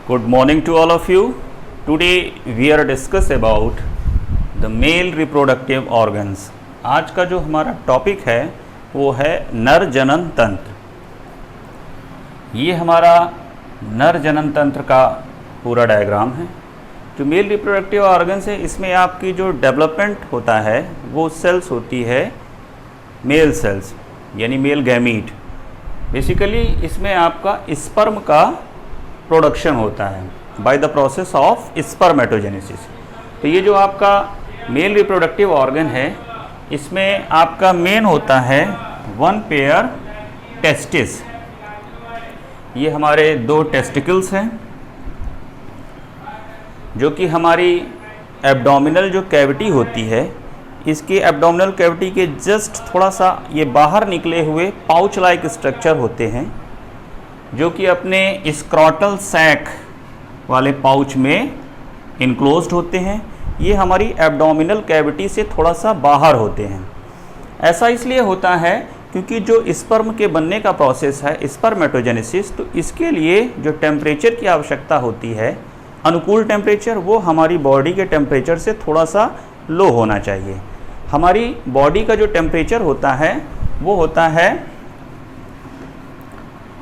Good morning to all of you. Today we are discuss about the male reproductive organs. आज का जो हमारा topic है वो है नर जनन तंत्र। ये हमारा नर जनन तंत्र का पूरा डायग्राम है। जो मेल रिप्रोडक्टिव ऑर्गन्स है इसमें आपकी जो डेवलपमेंट होता है वो सेल्स होती है मेल सेल्स यानी मेल गैमीट। बेसिकली इसमें आपका स्पर्म का प्रोडक्शन होता है by the process of spermatogenesis. तो ये जो आपका मेल रिप्रोडक्टिव ऑर्गन है इसमें आपका मेन होता है वन पेयर टेस्टिस। ये हमारे दो टेस्टिकल्स हैं जो कि हमारी एब्डोमिनल जो कैविटी होती है इसकी एब्डोमिनल कैविटी के जस्ट थोड़ा सा ये बाहर निकले हुए पाउच लाइक स्ट्रक्चर होते हैं जो कि अपने स्क्रॉटल सैक वाले पाउच में इनक्लोज्ड होते हैं। ये हमारी एब्डोमिनल कैविटी से थोड़ा सा बाहर होते हैं। ऐसा इसलिए होता है क्योंकि जो स्पर्म के बनने का प्रोसेस है स्पर्मेटोजेनेसिस, तो इसके लिए जो टेम्परेचर की आवश्यकता होती है अनुकूल टेम्परेचर, वो हमारी बॉडी के टेम्परेचर से थोड़ा सा लो होना चाहिए। हमारी बॉडी का जो टेम्परेचर होता है वो होता है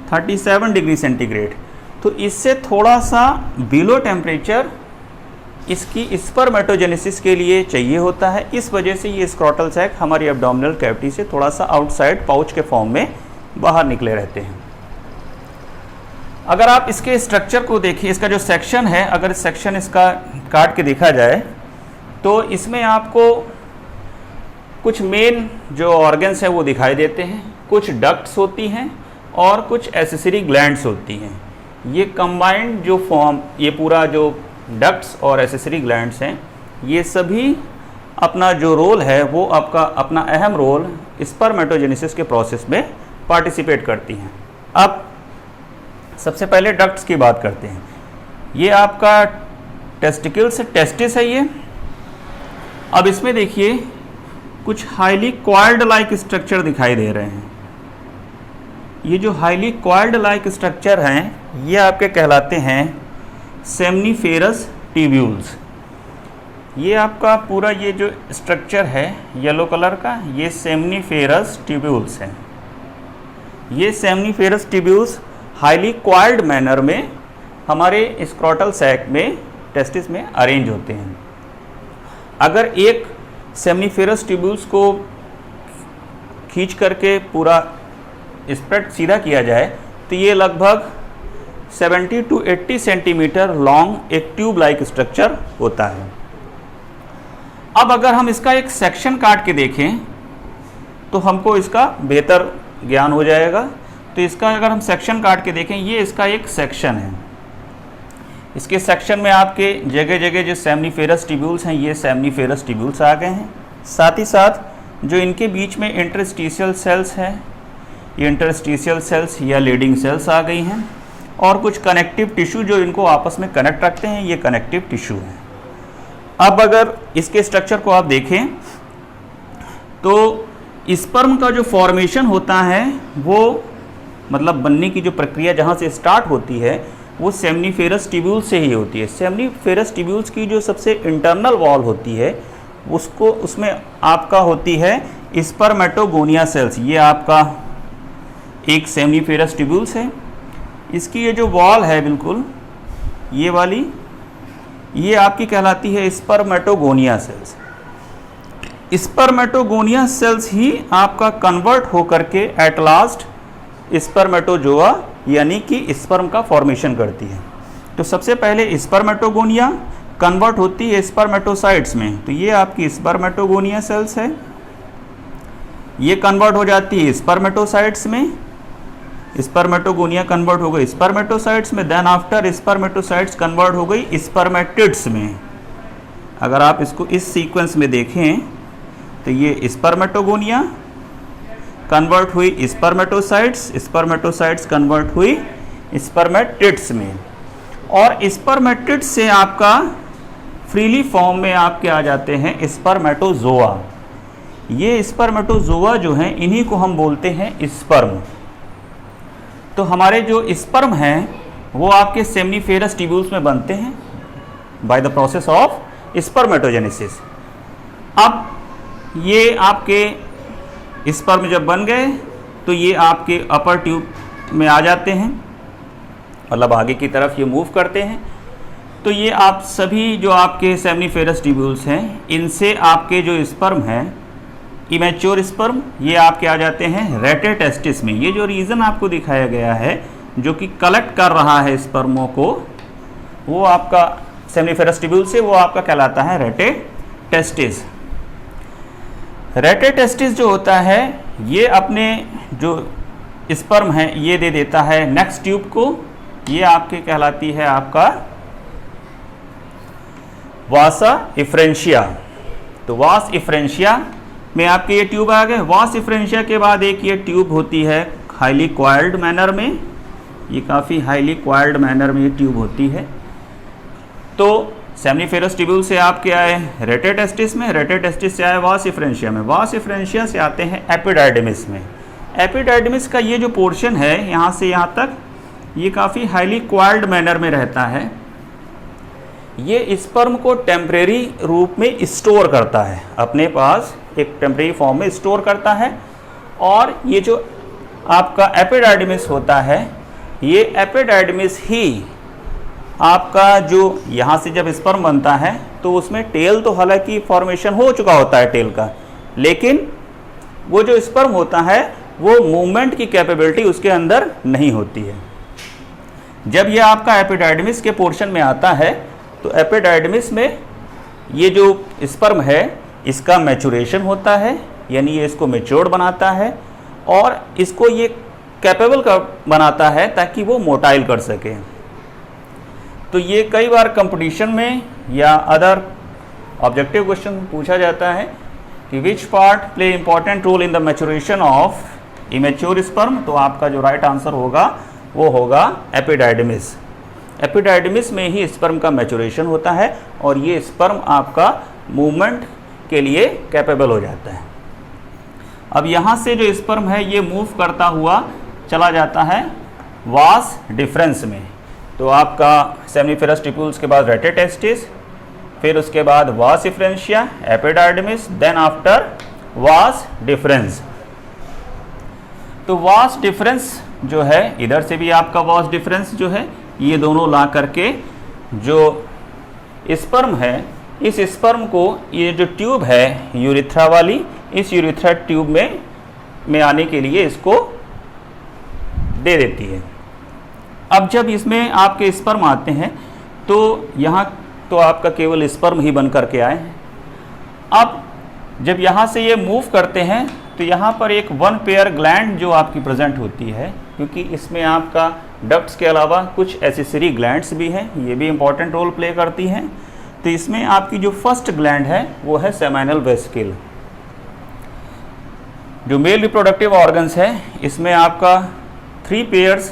37 डिग्री सेंटीग्रेड। तो इससे थोड़ा सा बिलो टेम्परेचर इसकी स्पर्मेटोजेनेसिस के लिए चाहिए होता है। इस वजह से ये स्क्रॉटल सैक हमारी एब्डोमिनल कैविटी से थोड़ा सा आउटसाइड पाउच के फॉर्म में बाहर निकले रहते हैं। अगर आप इसके स्ट्रक्चर को देखिए, इसका जो सेक्शन है, अगर सेक्शन इसका काट के देखा जाए तो इसमें आपको कुछ मेन जो ऑर्गन्स हैं वो दिखाई देते हैं, कुछ डक्ट्स होती हैं और कुछ एसेसरी ग्लैंड्स होती हैं। ये कंबाइंड जो फॉर्म, ये पूरा जो डक्ट्स और एसेसरी ग्लैंड्स हैं, ये सभी अपना जो रोल है वो आपका अपना अहम रोल स्पर्मेटोजेनेसिस के प्रोसेस में पार्टिसिपेट करती हैं। अब सबसे पहले डक्ट्स की बात करते हैं। ये आपका टेस्टिकल्स टेस्टिस है ये। अब इसमें देखिए कुछ हाईली कॉइल्ड लाइक स्ट्रक्चर दिखाई दे रहे हैं। ये जो हाईली कॉइल्ड लाइक स्ट्रक्चर हैं ये आपके कहलाते हैं सेमनीफेरस ट्यूब्यूल्स। ये आपका पूरा ये जो स्ट्रक्चर है येलो कलर का, ये सेमनीफेरस ट्यूब्यूल्स हैं। ये seminiferous tubules highly coiled manner में हमारे स्क्रॉटल सैक में टेस्टिस में अरेंज होते हैं। अगर एक सेमनीफेरस ट्यूब्यूल्स को खींच करके पूरा स्प्रेड सीधा किया जाए तो ये लगभग 70 to 80 सेंटीमीटर लॉन्ग एक ट्यूब लाइक स्ट्रक्चर होता है। अब अगर हम इसका एक सेक्शन काट के देखें तो हमको इसका बेहतर ज्ञान हो जाएगा। तो इसका अगर हम सेक्शन काट के देखें, ये इसका एक सेक्शन है। इसके सेक्शन में आपके जगह जगह जो सेमनीफेरस ट्यूब्यूल्स हैं ये सेमनीफेरस ट्यूब्यूल्स आ गए हैं। साथ ही साथ जो इनके बीच में इंटरस्टिशियल सेल्स हैं, ये इंटरस्टिशियल सेल्स या लीडिंग सेल्स आ गई हैं। और कुछ कनेक्टिव टिश्यू जो इनको आपस में कनेक्ट रखते हैं, ये कनेक्टिव टिश्यू हैं। अब अगर इसके स्ट्रक्चर को आप देखें तो स्पर्म का जो फॉर्मेशन होता है वो मतलब बनने की जो प्रक्रिया जहाँ से स्टार्ट होती है वो सेमनीफेरस ट्यूब्यूल से ही होती है। सेमनीफेरस ट्यूब्यूल्स की जो सबसे इंटरनल वॉल होती है उसमें आपका होती है स्पर्मेटोगोनिया सेल्स। ये आपका एक सेमनीफेरस ट्यूब्यूल्स है। इसकी ये जो वॉल है बिल्कुल ये वाली, ये आपकी कहलाती है स्पर्मेटोगोनिया सेल्स। स्पर्मेटोगोनिया सेल्स ही आपका कन्वर्ट होकर के एट लास्ट स्पर्मेटोजोआ यानी कि स्पर्म का फॉर्मेशन करती है। तो सबसे पहले स्पर्मेटोगोनिया कन्वर्ट होती है स्पर्मेटोसाइट्स में। तो ये आपकी स्पर्मेटोगोनिया सेल्स है, ये कन्वर्ट हो जाती है स्पर्मेटोसाइट्स में। स्पर्मेटोगोनिया कन्वर्ट हो गई स्पर्मेटोसाइट्स में, देन आफ्टर स्पर्मेटोसाइट्स कन्वर्ट हो गई स्पर्मेटिड्स में। अगर आप इसको इस सीक्वेंस में देखें तो ये स्पर्मेटोगोनिया कन्वर्ट हुई स्पर्मेटोसाइट्स, स्पर्मेटोसाइट्स कन्वर्ट हुई स्पर्मेटिड्स में, और स्पर्मेटिड्स से आपका फ्रीली फॉर्म में आपके आ जाते हैं स्पर्मेटोजोआ। ये स्पर्मेटोजोआ जो हैं इन्हीं को हम बोलते हैं स्पर्म। तो हमारे जो स्पर्म हैं वो आपके सेमनीफेरस ट्यूब्यूल्स में बनते हैं by the process of spermatogenesis. अब ये आपके स्पर्म जब बन गए तो ये आपके अपर ट्यूब में आ जाते हैं, मतलब आगे की तरफ ये मूव करते हैं। तो ये आप सभी जो आपके सेमनीफेरस ट्यूब्यूल्स हैं, इनसे आपके जो स्पर्म हैं, इमेच्योर स्पर्म, ये आपके आ जाते हैं रेटे टेस्टिस में। ये जो रीजन आपको दिखाया गया है जो कि कलेक्ट कर रहा है स्पर्मों को, वो आपका सेमनीफेरस ट्यूब्यूल से, वो आपका कहलाता है रेटे टेस्टिस। रेटे टेस्टिस जो होता है ये अपने जो स्पर्म है ये दे देता है नेक्स्ट ट्यूब को। ये आपके कहलाती है आपका वासा इफ्रेंशिया। तो वास इफ्रेंशिया में आपके ये ट्यूब आ गए। वास इफ्रेंशिया के बाद एक ये ट्यूब होती है हाईली क्वाइल्ड मैनर में, ये काफ़ी हाईली क्वाइल्ड मैनर में ये ट्यूब होती है। तो सेमनीफेरस ट्यूब्यूल से आपके आए रेटे टेस्टिस में, रेटे टेस्टिस से आए वास इफ्रेंशिया में, वास इफ्रेंशिया से आते हैं एपिडाइडिमिस में। एपिडाइडिमिस का ये जो पोर्शन है यहाँ से यहाँ तक, ये काफ़ी हाईली क्वाइल्ड मैनर में रहता है। ये स्पर्म को टेम्परेरी रूप में स्टोर करता है, अपने पास एक टेम्परेरी फॉर्म में स्टोर करता है। और ये जो आपका एपिडाइडिमिस होता है, ये एपिडाइडिमिस ही आपका जो यहाँ से जब स्पर्म बनता है तो उसमें टेल तो हालांकि फॉर्मेशन हो चुका होता है टेल का, लेकिन वो जो स्पर्म होता है वो मूवमेंट की कैपेबिलिटी उसके अंदर नहीं होती है। जब ये आपका एपिडाइडिमिस के पोर्शन में आता है तो एपिडाइडिमिस में ये जो स्पर्म है इसका मैचुरेशन होता है, यानी ये इसको मैच्योर्ड बनाता है और इसको ये कैपेबल बनाता है ताकि वो मोटाइल कर सके। तो ये कई बार कंपटीशन में या अदर ऑब्जेक्टिव क्वेश्चन पूछा जाता है कि which part play important role in the maturation of immature sperm. तो आपका जो राइट आंसर होगा वो होगा एपिडाइडिमिस। एपिडाइडिमिस में ही स्पर्म का मैच्योरेशन होता है और ये स्पर्म आपका मूवमेंट के लिए कैपेबल हो जाता है। अब यहाँ से जो स्पर्म है ये मूव करता हुआ चला जाता है वास डिफरेंस में। तो आपका सेमनीफेरस ट्यूब्यूल्स के बाद रेटे टेस्टिस, फिर उसके बाद vas efferentia, epididymis, then after vas deferens. तो वास डिफरेंस जो है, इधर से भी आपका वास डिफरेंस जो है, ये दोनों ला करके जो स्पर्म है, इस स्पर्म को ये जो ट्यूब है यूरिथ्रा वाली, इस यूरिथ्रा ट्यूब में आने के लिए इसको दे देती है। अब जब इसमें आपके स्पर्म आते हैं तो यहाँ तो आपका केवल स्पर्म ही बन करके आए हैं। अब जब यहाँ से ये मूव करते हैं तो यहाँ पर एक वन पेयर ग्लैंड जो आपकी प्रेजेंट होती है, क्योंकि इसमें आपका डक्ट्स के अलावा कुछ एसेसरी ग्लैंड्स भी हैं, ये भी इंपॉर्टेंट रोल प्ले करती हैं। तो इसमें आपकी जो फर्स्ट ग्लैंड है वो है सेमाइनल वेसिकल। जो मेल रिप्रोडक्टिव ऑर्गन्स है इसमें आपका 3 पेयर्स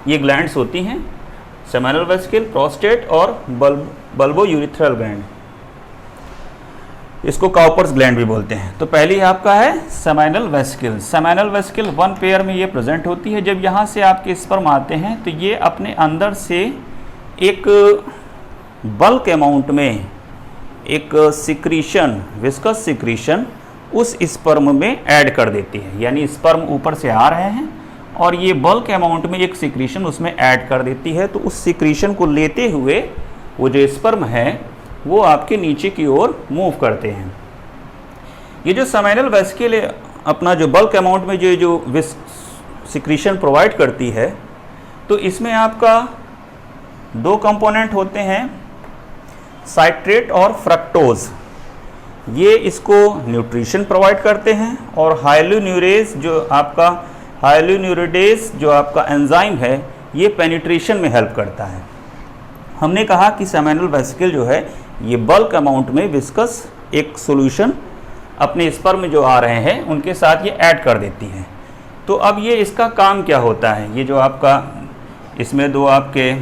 ये ग्लैंड्स होती हैं, सेमाइनल वेसिकल, प्रोस्टेट और बल्बो यूरिथ्रल ग्लैंड, इसको काउपर्स ग्लैंड भी बोलते हैं। तो पहली आपका है seminal vesicle. Seminal vesicle 1 pair में ये प्रेजेंट होती है। जब यहाँ से आपके स्पर्म आते हैं तो ये अपने अंदर से एक बल्क अमाउंट में एक सिक्रीशन, विस्कस सिक्रीशन उस स्पर्म में ऐड कर देती है। यानी स्पर्म ऊपर से आ रहे हैं और ये बल्क अमाउंट में एक सिक्रीशन उसमें ऐड कर देती है। तो उस सिक्रीशन को लेते हुए वो जो स्पर्म है वो आपके नीचे की ओर मूव करते हैं। ये जो सेमाइनल वेसिकल अपना जो बल्क अमाउंट में जो सिक्रीशन प्रोवाइड करती है, तो इसमें आपका 2 कंपोनेंट होते हैं, साइट्रेट और फ्रक्टोज। ये इसको न्यूट्रिशन प्रोवाइड करते हैं और हाइलोन्यूरेज जो आपका हाइलोन्यूरिडेज जो आपका एंजाइम है ये पेनिट्रेशन में हेल्प करता है। हमने कहा कि सेमाइनल वेसिकल जो है ये बल्क अमाउंट में विस्कस एक सॉल्यूशन अपने स्पर्म में जो आ रहे हैं उनके साथ ये ऐड कर देती है। तो अब ये इसका काम क्या होता है, ये जो आपका इसमें 2 आपके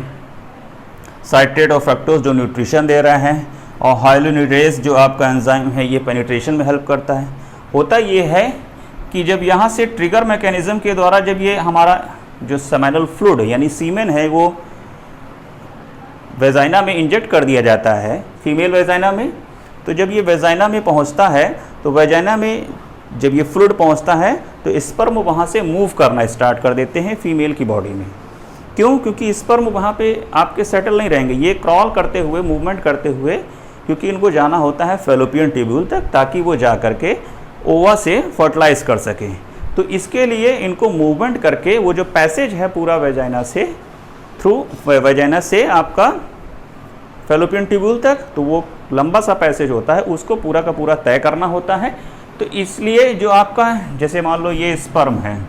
साइट्रेट और फ्रक्टोज जो न्यूट्रिशन दे रहे हैं और हाइलोन्यूरिडेज जो आपका एंजाइम है ये पेनिट्रेशन में हेल्प करता है। होता ये है कि जब यहाँ से ट्रिगर मैकेनिज्म के द्वारा जब ये हमारा जो सेमाइनल फ्लूइड यानी सीमेन है वो वेजाइना में इंजेक्ट कर दिया जाता है, फीमेल वेजाइना में। तो जब ये वेजाइना में पहुंचता है तो वेजाइना में जब ये फ्लूइड पहुंचता है तो स्पर्म वहाँ से मूव करना स्टार्ट कर देते हैं फीमेल की बॉडी में। क्यों? क्योंकि स्पर्म वहाँ पे आपके सेटल नहीं रहेंगे, ये क्रॉल करते हुए, मूवमेंट करते हुए, क्योंकि इनको जाना होता है फैलोपियन ट्यूब्यूल तक, ताकि वो जा करके ओवा से फर्टिलाइज कर सकें। तो इसके लिए इनको मूवमेंट करके वो जो पैसेज है पूरा वेजाइना से, थ्रू वेजाइना से आपका फैलोपियन ट्यूब्यूल तक, तो वो लंबा सा पैसेज होता है, उसको पूरा का पूरा तय करना होता है। तो इसलिए जो आपका, जैसे मान लो ये स्पर्म है,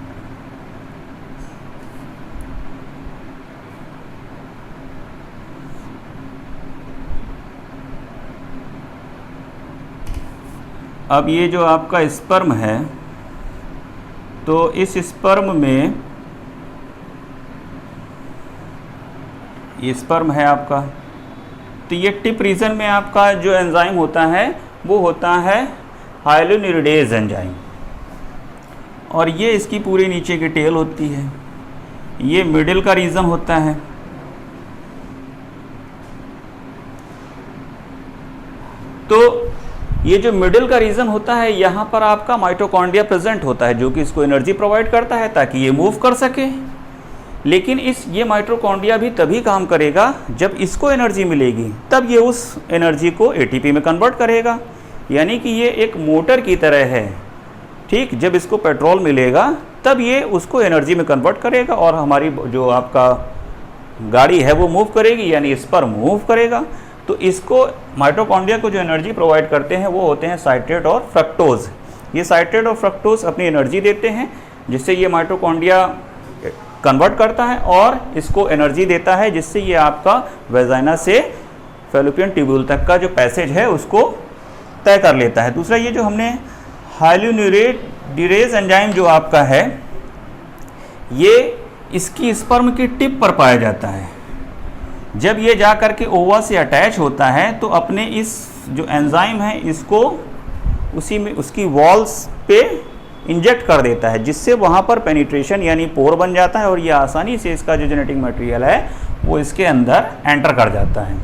अब ये जो आपका स्पर्म है, तो इस स्पर्म में, ये स्पर्म है आपका, तो ये टिप रीजन में आपका जो एंजाइम होता है वो होता है हाइलोनिरिडेज एंजाइम, और ये इसकी पूरी नीचे की टेल होती है। ये मिडिल का रीजन होता है। तो ये जो मिडिल का रीजन होता है, यहाँ पर आपका माइटोकॉन्ड्रिया प्रेजेंट होता है, जो कि इसको एनर्जी प्रोवाइड करता है ताकि ये मूव कर सके। लेकिन ये माइटोकॉन्ड्रिया भी तभी काम करेगा जब इसको एनर्जी मिलेगी, तब ये उस एनर्जी को एटीपी में कन्वर्ट करेगा। यानी कि ये एक मोटर की तरह है, ठीक। जब इसको पेट्रोल मिलेगा तब ये उसको एनर्जी में कन्वर्ट करेगा और हमारी जो आपका गाड़ी है वो मूव करेगी, यानी स्पर्म मूव करेगा। तो इसको, माइटोकॉन्ड्रिया को जो एनर्जी प्रोवाइड करते हैं वो होते हैं साइट्रेट और फ्रक्टोज। ये साइट्रेट और फ्रक्टोज अपनी एनर्जी देते हैं, जिससे ये माइटोकॉन्ड्रिया कन्वर्ट करता है और इसको एनर्जी देता है, जिससे ये आपका वेजाइना से फैलोपियन ट्यूब्यूल तक का जो पैसेज है उसको तय कर लेता है। दूसरा, ये जो हमने हाइलोनिरिडेज एंजाइम जो आपका है, ये इसकी स्पर्म की टिप पर पाया जाता है। जब ये जा कर के ओवा से अटैच होता है तो अपने इस जो एंजाइम है इसको उसी में, उसकी वॉल्स पे इंजेक्ट कर देता है, जिससे वहाँ पर पेनिट्रेशन यानी पोर बन जाता है और ये आसानी से इसका जो जेनेटिक मटेरियल है वो इसके अंदर एंटर कर जाता है।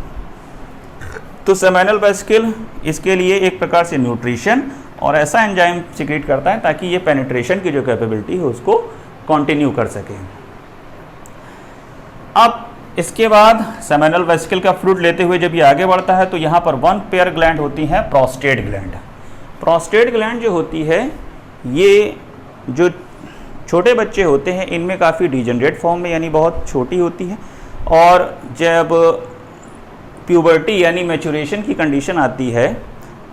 तो सेमिनल वेसिकल इसके लिए एक प्रकार से न्यूट्रिशन और ऐसा एंजाइम सीक्रेट करता है ताकि ये पेनिट्रेशन की जो कैपेबिलिटी है उसको कंटिन्यू कर सके। अब इसके बाद सेमिनल वेसिकल का फ्लूइड लेते हुए जब ये आगे बढ़ता है तो यहाँ पर 1 पेयर ग्लैंड होती हैं, प्रोस्टेट ग्लैंड। प्रोस्टेट ग्लैंड जो होती है, ये जो छोटे बच्चे होते हैं इनमें काफ़ी डिजेनरेट फॉर्म में, यानी बहुत छोटी होती है, और जब प्यूबर्टी यानी मैचुरेशन की कंडीशन आती है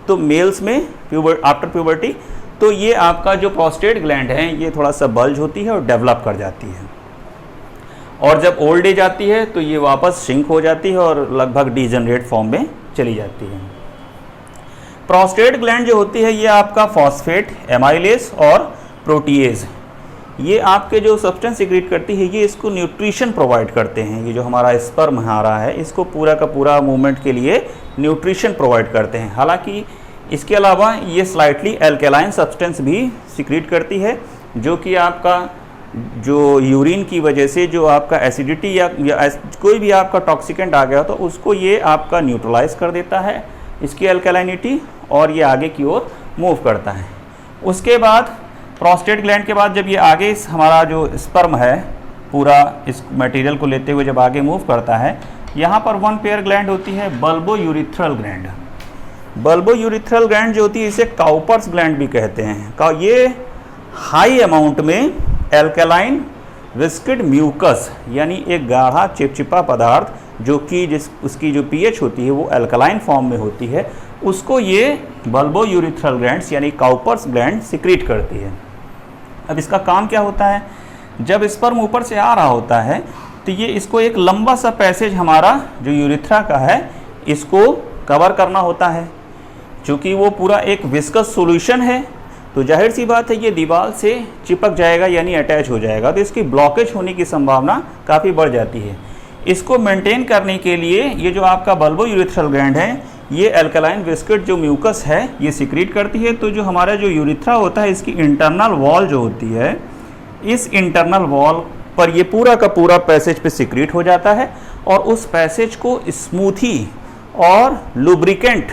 तो मेल्स में आफ्टर प्यूबर्टी, तो ये आपका जो प्रोस्टेट ग्लैंड है ये थोड़ा सा बल्ज होती है और डेवलप कर जाती है, और जब ओल्ड एज आती है तो ये वापस श्रिंक हो जाती है और लगभग डिजेनरेट फॉर्म में चली जाती है। प्रोस्टेट ग्लैंड जो होती है ये आपका फॉस्फेट, एमाइलेज और प्रोटीएज, ये आपके जो सब्सटेंस सीक्रेट करती है ये इसको न्यूट्रिशन प्रोवाइड करते हैं। ये जो हमारा स्पर्म आ रहा है इसको पूरा का पूरा मूवमेंट के लिए न्यूट्रिशन प्रोवाइड करते हैं। हालांकि इसके अलावा ये स्लाइटली एल्केलाइन सब्सटेंस भी सीक्रेट करती है, जो कि आपका जो यूरिन की वजह से जो आपका एसिडिटी या कोई भी आपका टॉक्सिकेंट आ गया तो उसको ये आपका न्यूट्रलाइज कर देता है, इसकी एल्केलाइनिटी, और ये आगे की ओर मूव करता है। उसके बाद प्रोस्टेट ग्लैंड के बाद जब ये आगे हमारा जो स्पर्म है पूरा इस मटेरियल को लेते हुए जब आगे मूव करता है, यहाँ पर 1 पेयर ग्लैंड होती है, bulbo urethral gland. Bulbo urethral gland जो होती है इसे काउपर्स ग्लैंड भी कहते हैं। ये हाई अमाउंट में एल्केलाइन विस्किड म्यूकस यानी एक गाढ़ा चिपचिपा पदार्थ जो कि उसकी जो पीएच होती है वो एल्कलाइन फॉर्म में होती है, उसको ये बल्बो यूरिथ्रल ग्लैंड्स यानी काउपर्स ग्लैंड सिक्रीट करती है। अब इसका काम क्या होता है, जब स्पर्म ऊपर से आ रहा होता है तो ये इसको एक लंबा सा पैसेज हमारा जो यूरिथ्रा का है इसको कवर करना होता है। चूँकि वो पूरा एक विस्कस सॉल्यूशन है तो जाहिर सी बात है ये दीवार से चिपक जाएगा यानी अटैच हो जाएगा, तो इसकी ब्लॉकेज होने की संभावना काफ़ी बढ़ जाती है। इसको मेंटेन करने के लिए ये जो आपका बल्बो यूरिथ्रल ग्लैंड है ये एल्कलाइन विस्किड जो म्यूकस है ये सिक्रीट करती है। तो जो हमारा जो यूरिथ्रा होता है इसकी इंटरनल वॉल जो होती है, इस इंटरनल वॉल पर ये पूरा का पूरा पैसेज पे सिक्रीट हो जाता है और उस पैसेज को स्मूथी और लुब्रिकेंट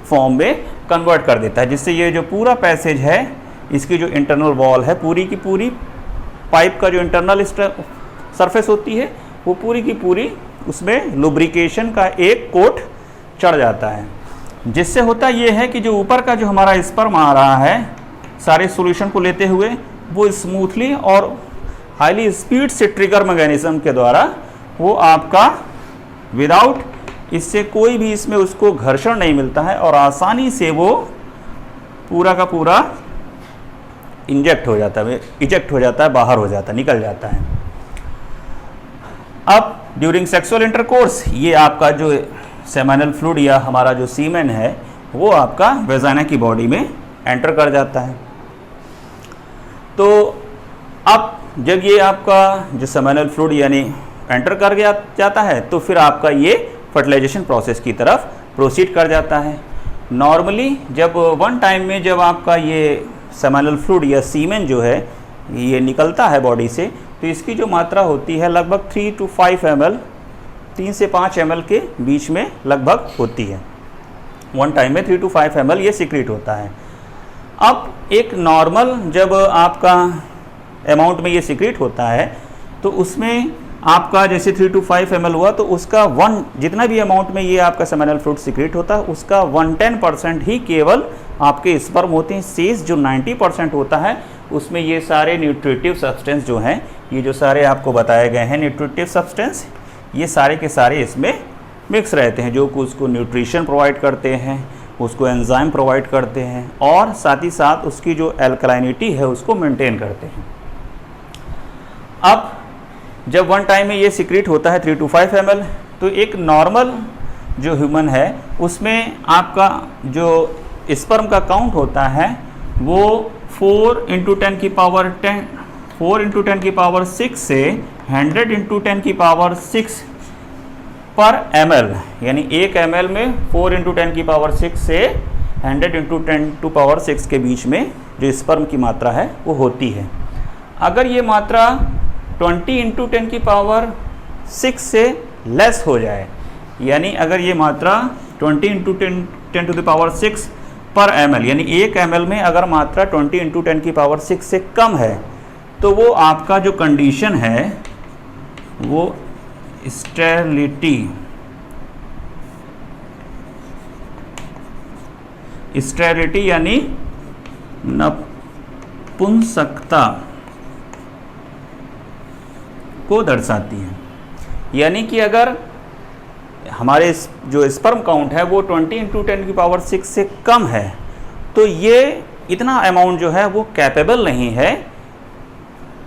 फॉर्म में कन्वर्ट कर देता है, जिससे ये जो पूरा पैसेज है, इसकी जो इंटरनल वॉल है, पूरी की पूरी पाइप का जो इंटरनल सरफेस होती है वो पूरी की पूरी उसमें लुब्रिकेशन का एक कोट चढ़ जाता है। जिससे होता ये है कि जो ऊपर का जो हमारा स्पर्म आ रहा है सारे सॉल्यूशन को लेते हुए, वो स्मूथली और हाईली स्पीड से ट्रिगर मैकेनिज्म के द्वारा वो आपका विदाउट इससे कोई भी इसमें उसको घर्षण नहीं मिलता है और आसानी से वो पूरा का पूरा इंजेक्ट हो जाता है, इजेक्ट हो जाता है, बाहर हो जाता है, निकल जाता है। अब ड्यूरिंग सेक्सुअल इंटरकोर्स ये आपका जो सेमिनल फ्लूइड या हमारा जो सीमेन है वो आपका वेजाइना की बॉडी में एंटर कर जाता है। तो अब जब ये आपका जो सेमिनल फ्लूइड यानी एंटर कर गया जाता है तो फिर आपका ये फर्टिलाइजेशन प्रोसेस की तरफ प्रोसीड कर जाता है। नॉर्मली जब वन टाइम में जब आपका ये सेमिनल फ्लूइड या सीमेन जो है ये निकलता है बॉडी से, तो इसकी जो मात्रा होती है लगभग 3 to 5 ml, 3 से 5 ml के बीच में लगभग होती है। वन टाइम में 3 to 5 ml ये सीक्रेट होता है। अब एक नॉर्मल जब आपका अमाउंट में ये सीक्रेट होता है तो उसमें आपका जैसे 3 to 5 ml हुआ तो उसका जितना भी अमाउंट में ये आपका सेमिनल फ्लूइड सीक्रेट होता है उसका 110% ही केवल आपके स्पर्म होते हैं। शेष जो 90% होता है उसमें ये सारे न्यूट्रिटिव सब्सटेंस जो हैं, ये जो सारे आपको बताए गए हैं न्यूट्रिटिव सब्सटेंस, ये सारे के सारे इसमें मिक्स रहते हैं, जो कि उसको न्यूट्रिशन प्रोवाइड करते हैं, उसको एंजाइम प्रोवाइड करते हैं और साथ ही साथ उसकी जो एल्कलाइनिटी है उसको मेंटेन करते हैं। अब जब वन टाइम में ये सीक्रेट होता है 3 to 5 ml, तो एक नॉर्मल जो ह्यूमन है उसमें आपका जो स्पर्म का काउंट होता है वो 4 × 10⁻⁴ × 10⁻⁶ से 100 × 10⁻⁶ पर ml, यानी 1 ml में 4 × 10⁻⁶ से 100 × 10⁻⁶ के बीच में जो स्पर्म की मात्रा है वो होती है। अगर ये मात्रा 20 × 10⁻⁶ से लेस हो जाए, यानी अगर ये मात्रा 20 × 10⁻⁶ पर ml, यानी 1 ml में अगर मात्रा 20 × 10⁻⁶ से कम है तो वो आपका जो कंडीशन है वो स्टेरिलिटी यानी नपुंसकता को दर्शाती है। यानी कि अगर हमारे जो स्पर्म काउंट है वो 20 × 10⁻⁶ से कम है तो ये इतना अमाउंट जो है वो कैपेबल नहीं है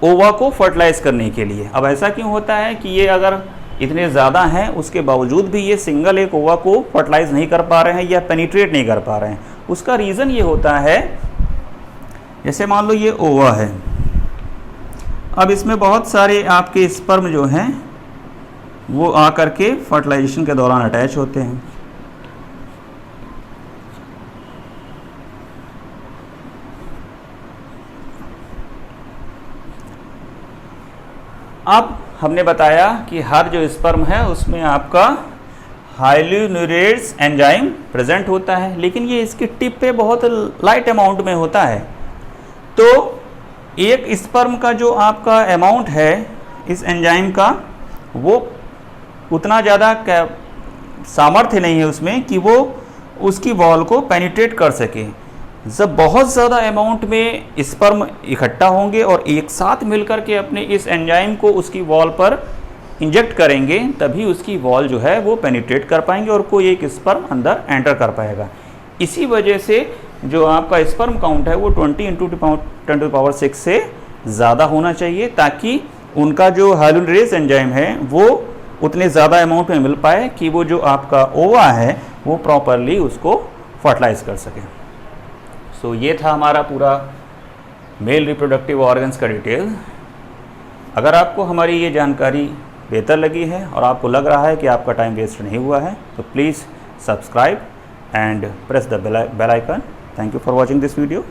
ओवा को फर्टिलाइज करने के लिए। अब ऐसा क्यों होता है कि ये अगर इतने ज़्यादा हैं उसके बावजूद भी ये सिंगल एक ओवा को फर्टिलाइज नहीं कर पा रहे हैं या पेनिट्रेट नहीं कर पा रहे हैं? उसका रीज़न ये होता है, जैसे मान लो ये ओवा है, अब इसमें बहुत सारे आपके स्पर्म जो हैं वो आकर के फर्टिलाइजेशन के दौरान अटैच होते हैं। अब हमने बताया कि हर जो स्पर्म है उसमें आपका हाइल्यूरिनेज एंजाइम प्रेजेंट होता है, लेकिन ये इसकी टिप पे बहुत लाइट अमाउंट में होता है। तो एक स्पर्म का जो आपका अमाउंट है इस एंजाइम का वो उतना ज़्यादा सामर्थ्य नहीं है उसमें कि वो उसकी वॉल को पेनिट्रेट कर सके। जब बहुत ज़्यादा अमाउंट में स्पर्म इकट्ठा होंगे और एक साथ मिलकर के अपने इस एंजाइम को उसकी वॉल पर इंजेक्ट करेंगे तभी उसकी वॉल जो है वो पेनिट्रेट कर पाएंगे और कोई एक स्पर्म अंदर एंटर कर पाएगा। इसी वजह से जो आपका स्पर्म काउंट है वो 20 × 10⁻⁶ से ज़्यादा होना चाहिए ताकि उनका जो हाइल्यूरिनेज एंजाइम है वो उतने ज़्यादा अमाउंट में मिल पाए कि वो जो आपका ओवा है वो प्रॉपरली उसको फर्टिलाइज कर सके। सो ये था हमारा पूरा मेल रिप्रोडक्टिव ऑर्गन्स का डिटेल। अगर आपको हमारी ये जानकारी बेहतर लगी है और आपको लग रहा है कि आपका टाइम वेस्ट नहीं हुआ है तो please subscribe and press the bell icon. Thank you for watching this video.